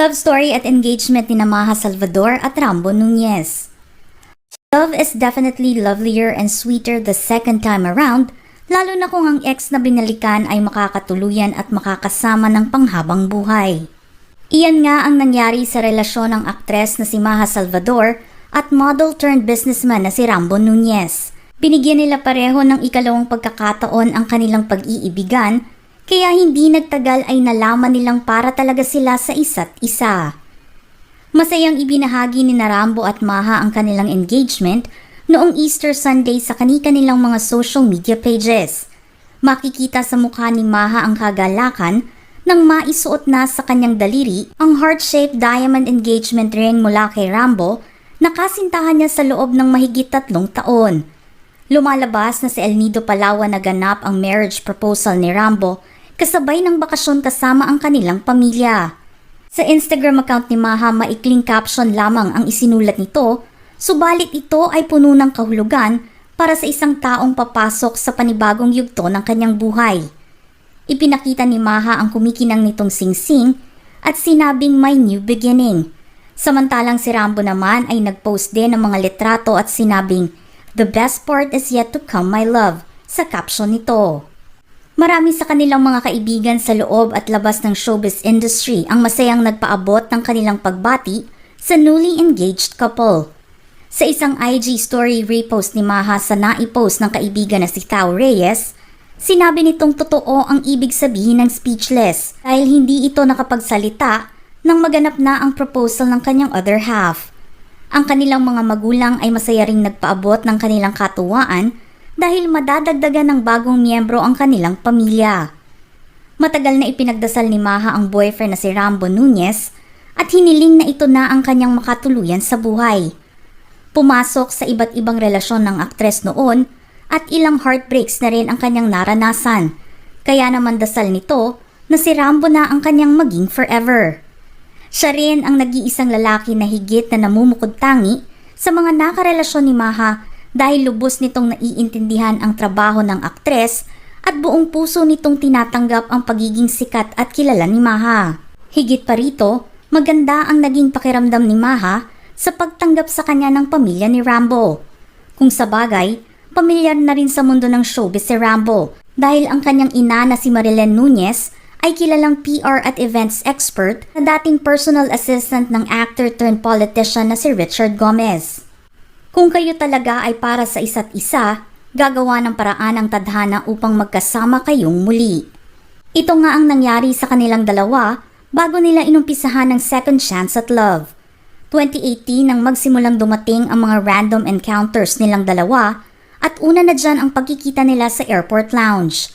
Love story at engagement ni Maha Salvador at Rambo Nunez. Love is definitely lovelier and sweeter the second time around, lalo na kung ang ex na binalikan ay makakatuluyan at makakasama ng panghabang buhay. Iyan nga ang nangyari sa relasyon ng aktres na si Maha Salvador at model turned businessman na si Rambo Nunez. Binigyan nila pareho ng ikalawang pagkakataon ang kanilang pag-iibigan, kaya hindi nagtagal ay nalaman nilang para talaga sila sa isa't isa. Masayang ibinahagi ni Rambo at Maha ang kanilang engagement noong Easter Sunday sa kani-kanilang mga social media pages. Makikita sa mukha ni Maha ang kagalakan nang maisuot na sa kanyang daliri ang heart-shaped diamond engagement ring mula kay Rambo na kasintahan niya sa loob ng mahigit 3 taon. Lumalabas na sa El Nido, Palawan naganap ang marriage proposal ni Rambo kasabay ng bakasyon kasama ang kanilang pamilya. Sa Instagram account ni Maha, maikling caption lamang ang isinulat nito, subalit ito ay puno ng kahulugan para sa isang taong papasok sa panibagong yugto ng kanyang buhay. Ipinakita ni Maha ang kumikinang nitong singsing at sinabing may new beginning. Samantalang si Rambo naman ay nagpost din ng mga litrato at sinabing, "The best part is yet to come, my love," sa caption nito. Marami sa kanilang mga kaibigan sa loob at labas ng showbiz industry ang masayang nagpaabot ng kanilang pagbati sa newly engaged couple. Sa isang IG story repost ni Maha sa naipost ng kaibigan na si Tao Reyes, sinabi nitong totoo ang ibig sabihin ng speechless dahil hindi ito nakapagsalita nang maganap na ang proposal ng kanyang other half. Ang kanilang mga magulang ay masaya ring nagpaabot ng kanilang katuwaan dahil madadagdagan ng bagong miyembro ang kanilang pamilya. Matagal na ipinagdasal ni Maha ang boyfriend na si Rambo Nunez at hiniling na ito na ang kanyang makatuluyan sa buhay. Pumasok sa iba't ibang relasyon ng aktres noon at ilang heartbreaks na rin ang kanyang naranasan. Kaya naman dasal nito na si Rambo na ang kanyang maging forever. Siya rin ang nag-iisang lalaki na higit na namumukod-tangi sa mga nakarelasyon ni Maha dahil lubos nitong naiintindihan ang trabaho ng aktres at buong puso nitong tinatanggap ang pagiging sikat at kilala ni Maha. Higit pa rito, maganda ang naging pakiramdam ni Maha sa pagtanggap sa kanya ng pamilya ni Rambo. Kung sa bagay, pamilyar na rin sa mundo ng showbiz si Rambo dahil ang kanyang ina na si Marilyn Nunez ay kilalang PR at events expert na dating personal assistant ng actor turned politician na si Richard Gomez. Kung kayo talaga ay para sa isa't isa, gagawa ng paraan ang tadhana upang magkasama kayong muli. Ito nga ang nangyari sa kanilang dalawa bago nila inumpisahan ng second chance at love. 2018 nang magsimulang dumating ang mga random encounters nilang dalawa at una na dyan ang pagkikita nila sa airport lounge.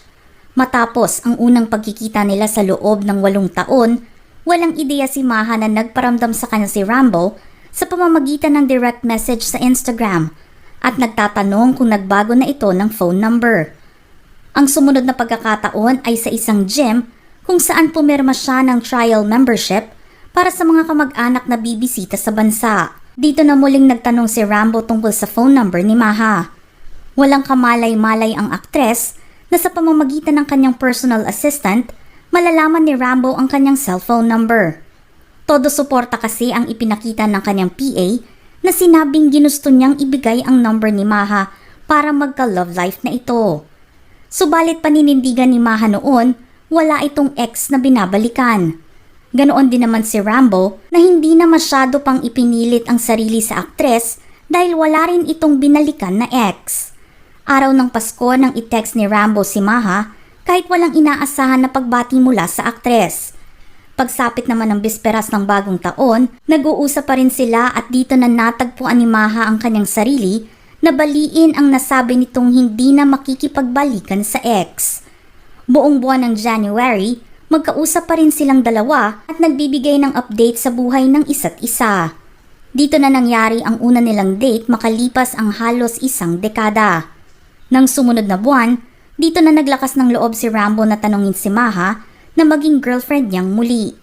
Matapos ang unang pagkikita nila sa loob ng 8 taon, walang ideya si Maha na nagparamdam sa kanya si Rambo sa pamamagitan ng direct message sa Instagram at nagtatanong kung nagbago na ito ng phone number. Ang sumunod na pagkakataon ay sa isang gym kung saan pumirma siya ng trial membership para sa mga kamag-anak na bibisita sa bansa. Dito na muling nagtanong si Rambo tungkol sa phone number ni Maha. Walang kamalay-malay ang aktres na sa pamamagitan ng kanyang personal assistant, malalaman ni Rambo ang kanyang cellphone number. Todo suporta kasi ang ipinakita ng kanyang PA na sinabing ginusto niyang ibigay ang number ni Maha para magka-love life na ito. Subalit paninindigan ni Maha noon, wala itong ex na binabalikan. Ganoon din naman si Rambo na hindi na masyado pang ipinilit ang sarili sa aktres dahil wala rin itong binalikan na ex. Araw ng Pasko nang i-text ni Rambo si Maha kahit walang inaasahan na pagbati mula sa aktres. Pagsapit naman ng bisperas ng bagong taon, nag-uusap pa rin sila at dito na natagpuan ni Maha ang kanyang sarili na baliin ang nasabi nitong hindi na makikipagbalikan sa ex. Buong buwan ng January, magkausap pa rin silang dalawa at nagbibigay ng update sa buhay ng isa't isa. Dito na nangyari ang una nilang date makalipas ang halos 1 dekada. Nang sumunod na buwan, dito na naglakas ng loob si Rambo na tanungin si Maha na maging girlfriend niyang muli.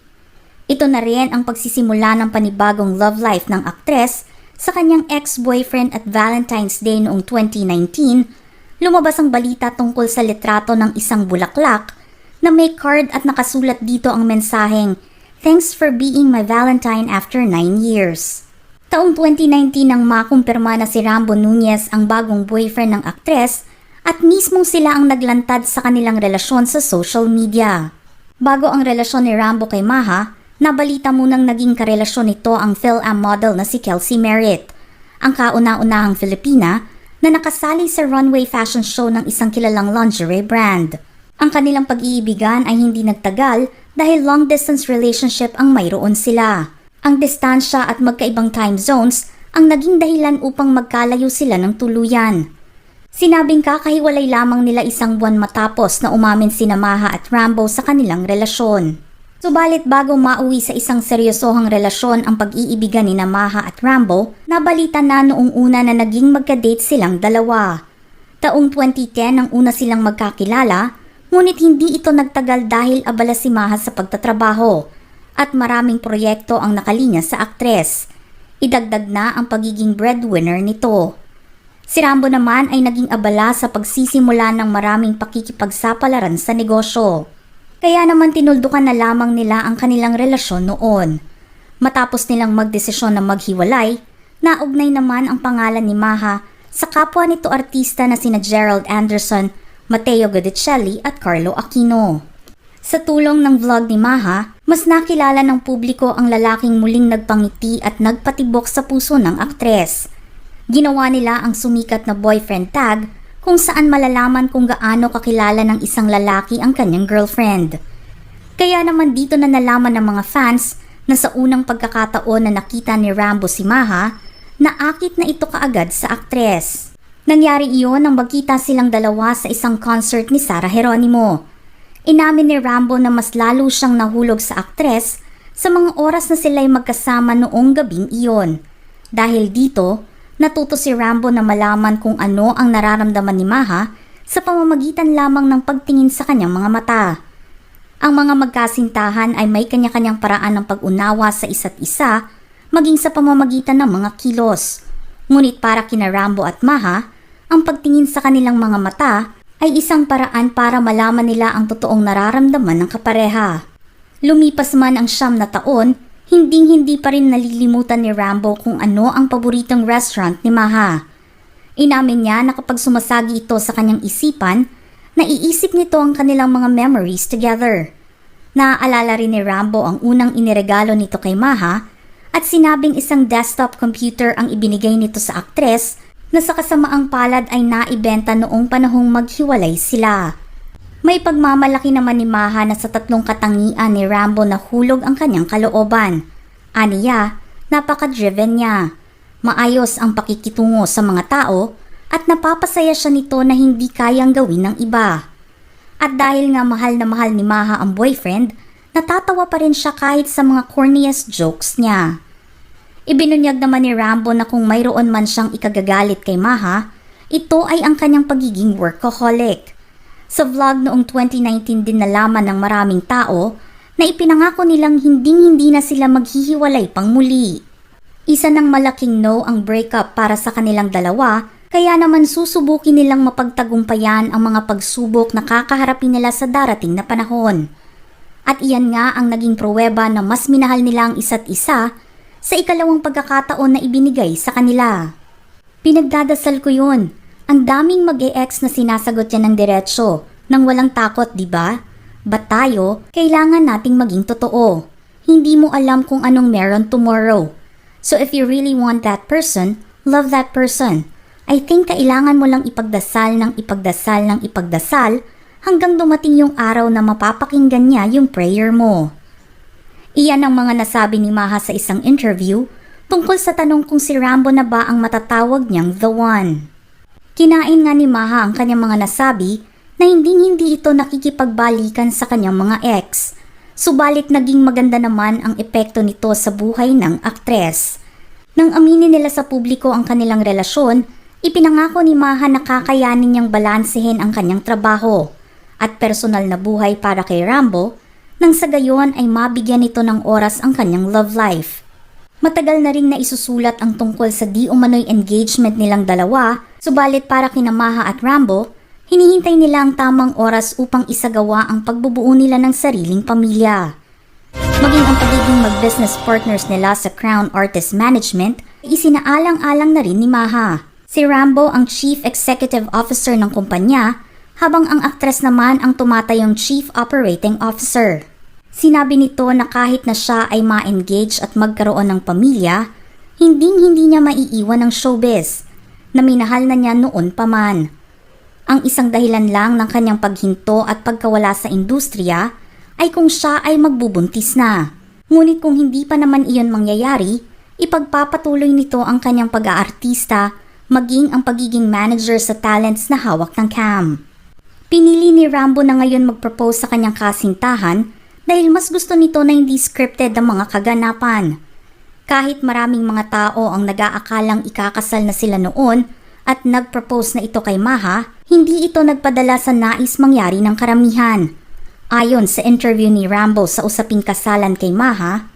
Ito na rin ang pagsisimula ng panibagong love life ng aktres sa kanyang ex-boyfriend at Valentine's Day noong 2019. Lumabas ang balita tungkol sa litrato ng isang bulaklak na may card at nakasulat dito ang mensaheng, Thanks for being my Valentine after 9 years. Taong 2019 nang makumpirma na si Rambo Nunez ang bagong boyfriend ng aktres at mismong sila ang naglantad sa kanilang relasyon sa social media. Bago ang relasyon ni Rambo kay Maha, nabalita munang naging karelasyon nito ang Fil-Am model na si Kelsey Merritt, ang kauna-unahang Filipina na nakasali sa runway fashion show ng isang kilalang lingerie brand. Ang kanilang pag-iibigan ay hindi nagtagal dahil long-distance relationship ang mayroon sila. Ang distansya at magkaibang time zones ang naging dahilan upang magkalayo sila ng tuluyan. Sinabing kakahiwalay lamang nila isang buwan matapos na umamin sina Maha at Rambo sa kanilang relasyon. Subalit bago mauwi sa isang seryosohang relasyon ang pag-iibigan ni Maha at Rambo, nabalita na noong una na naging magka-date silang dalawa. Taong 2010 ang una silang magkakilala, ngunit hindi ito nagtagal dahil abala si Maha sa pagtatrabaho at maraming proyekto ang nakalinya sa aktres. Idagdag na ang pagiging breadwinner nito. Si Rambo naman ay naging abala sa pagsisimula ng maraming pakikipagsapalaran sa negosyo. Kaya naman tinuldukan na lamang nila ang kanilang relasyon noon. Matapos nilang magdesisyon na maghiwalay, naugnay naman ang pangalan ni Maha sa kapwa nito artista na sina Gerald Anderson, Matteo Guidicelli at Carlo Aquino. Sa tulong ng vlog ni Maha, mas nakilala ng publiko ang lalaking muling nagpangiti at nagpatibok sa puso ng aktres. Ginawa nila ang sumikat na boyfriend tag kung saan malalaman kung gaano kakilala ng isang lalaki ang kanyang girlfriend. Kaya naman dito na nalaman ng mga fans na sa unang pagkakataon na nakita ni Rambo si Maha, naakit na ito kaagad sa aktres. Nangyari iyon nang magkita silang dalawa sa isang concert ni Sarah Geronimo. Inamin ni Rambo na mas lalo siyang nahulog sa aktres sa mga oras na sila'y magkasama noong gabing iyon. Dahil dito, natuto si Rambo na malaman kung ano ang nararamdaman ni Maha sa pamamagitan lamang ng pagtingin sa kanyang mga mata. Ang mga magkasintahan ay may kanya-kanyang paraan ng pag-unawa sa isa't isa, maging sa pamamagitan ng mga kilos. Ngunit para kina Rambo at Maha, ang pagtingin sa kanilang mga mata ay isang paraan para malaman nila ang totoong nararamdaman ng kapareha. Lumipas man ang 9 na taon, hindi pa rin nalilimutan ni Rambo kung ano ang paboritong restaurant ni Maha. Inamin niya na kapag sumasagi ito sa kanyang isipan, naiisip nito ang kanilang mga memories together. Naaalala rin ni Rambo ang unang iniregalo nito kay Maha at sinabing isang desktop computer ang ibinigay nito sa aktres na sa kasamaang palad ay naibenta noong panahong maghiwalay sila. May pagmamalaki naman ni Maha na sa 3 katangian ni Rambo na hulog ang kanyang kalooban. Aniya, napaka-driven niya. Maayos ang pakikitungo sa mga tao at napapasaya siya nito na hindi kayang gawin ng iba. At dahil nga mahal na mahal ni Maha ang boyfriend, natatawa pa rin siya kahit sa mga corniest jokes niya. Ibinunyag naman ni Rambo na kung mayroon man siyang ikagagalit kay Maha, ito ay ang kanyang pagiging workaholic. Sa vlog noong 2019 din nalaman ng maraming tao na ipinangako nilang hindi na sila maghihiwalay pang muli. Isa ng malaking no ang breakup para sa kanilang dalawa, kaya naman susubukin nilang mapagtagumpayan ang mga pagsubok na kakaharapin nila sa darating na panahon. At iyan nga ang naging pruweba na mas minahal nila ang isa't isa sa ikalawang pagkakataon na ibinigay sa kanila. Pinagdadasal ko yun. Ang daming mag-e-ex na sinasagot yan ng diretsyo, nang walang takot, di ba? Ba't tayo, kailangan nating maging totoo. Hindi mo alam kung anong meron tomorrow. So if you really want that person, love that person. I think kailangan mo lang ipagdasal hanggang dumating yung araw na mapapakinggan niya yung prayer mo. Iyan ang mga nasabi ni Maha sa isang interview tungkol sa tanong kung si Rambo na ba ang matatawag niyang the one. Kinain nga ni Maha ang kanyang mga nasabi na hindi ito nakikipagbalikan sa kanyang mga ex. Subalit naging maganda naman ang epekto nito sa buhay ng aktres. Nang aminin nila sa publiko ang kanilang relasyon, ipinangako ni Maha na kakayanin niyang balansehin ang kanyang trabaho at personal na buhay para kay Rambo nang sa gayon ay mabigyan nito ng oras ang kanyang love life. Matagal na ring naisusulat ang tungkol sa di umano'y engagement nilang dalawa, subalit para kina Maha at Rambo, hinihintay nila ang tamang oras upang isagawa ang pagbubuo nila ng sariling pamilya. Maging ang pagiging mag-business partners nila sa Crown Artist Management, isinaalang-alang na rin ni Maha. Si Rambo ang Chief Executive Officer ng kumpanya, habang ang aktres naman ang tumatayong Chief Operating Officer. Sinabi nito na kahit na siya ay ma-engage at magkaroon ng pamilya, hindi niya maiiwan ng showbiz, na minahal na niya noon pa man. Ang isang dahilan lang ng kanyang paghinto at pagkawala sa industriya ay kung siya ay magbubuntis na. Ngunit kung hindi pa naman iyon mangyayari, ipagpapatuloy nito ang kanyang pag-aartista maging ang pagiging manager sa talents na hawak ng cam. Pinili ni Rambo na ngayon mag-propose sa kanyang kasintahan dahil mas gusto nito na hindi scripted ang mga kaganapan. Kahit maraming mga tao ang nag-aakalang ikakasal na sila noon at nag-propose na ito kay Maha, hindi ito nagpadala sa nais mangyari ng karamihan. Ayon sa interview ni Rambo sa usaping kasalan kay Maha,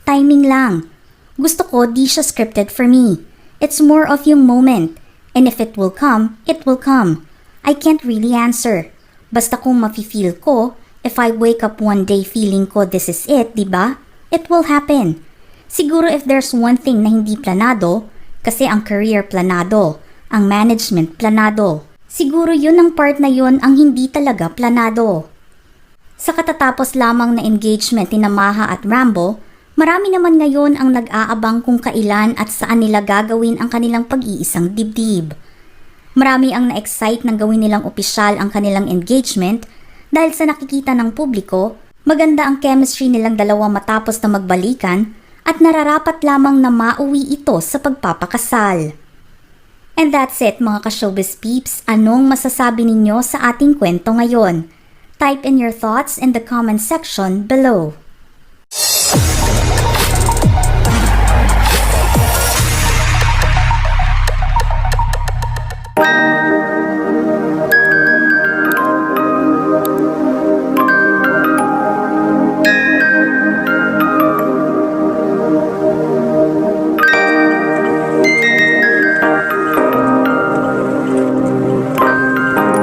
timing lang. Gusto ko di siya scripted for me. It's more of yung moment. And if it will come, it will come. I can't really answer. Basta kung mafe-feel ko, if I wake up one day feeling ko this is it, diba? It will happen. Siguro if there's one thing na hindi planado, kasi ang career planado, ang management planado. Siguro yun ang part na yun ang hindi talaga planado. Sa katatapos lamang na engagement ni Maha at Rambo, marami naman ngayon ang nag-aabang kung kailan at saan nila gagawin ang kanilang pag-iisang dibdib. Marami ang na-excite nang gawin nilang opisyal ang kanilang engagement dahil sa nakikita ng publiko, maganda ang chemistry nilang dalawa matapos na magbalikan at nararapat lamang na mauwi ito sa pagpapakasal. And that's it mga ka-showbiz peeps, anong masasabi ninyo sa ating kwento ngayon? Type in your thoughts in the comment section below.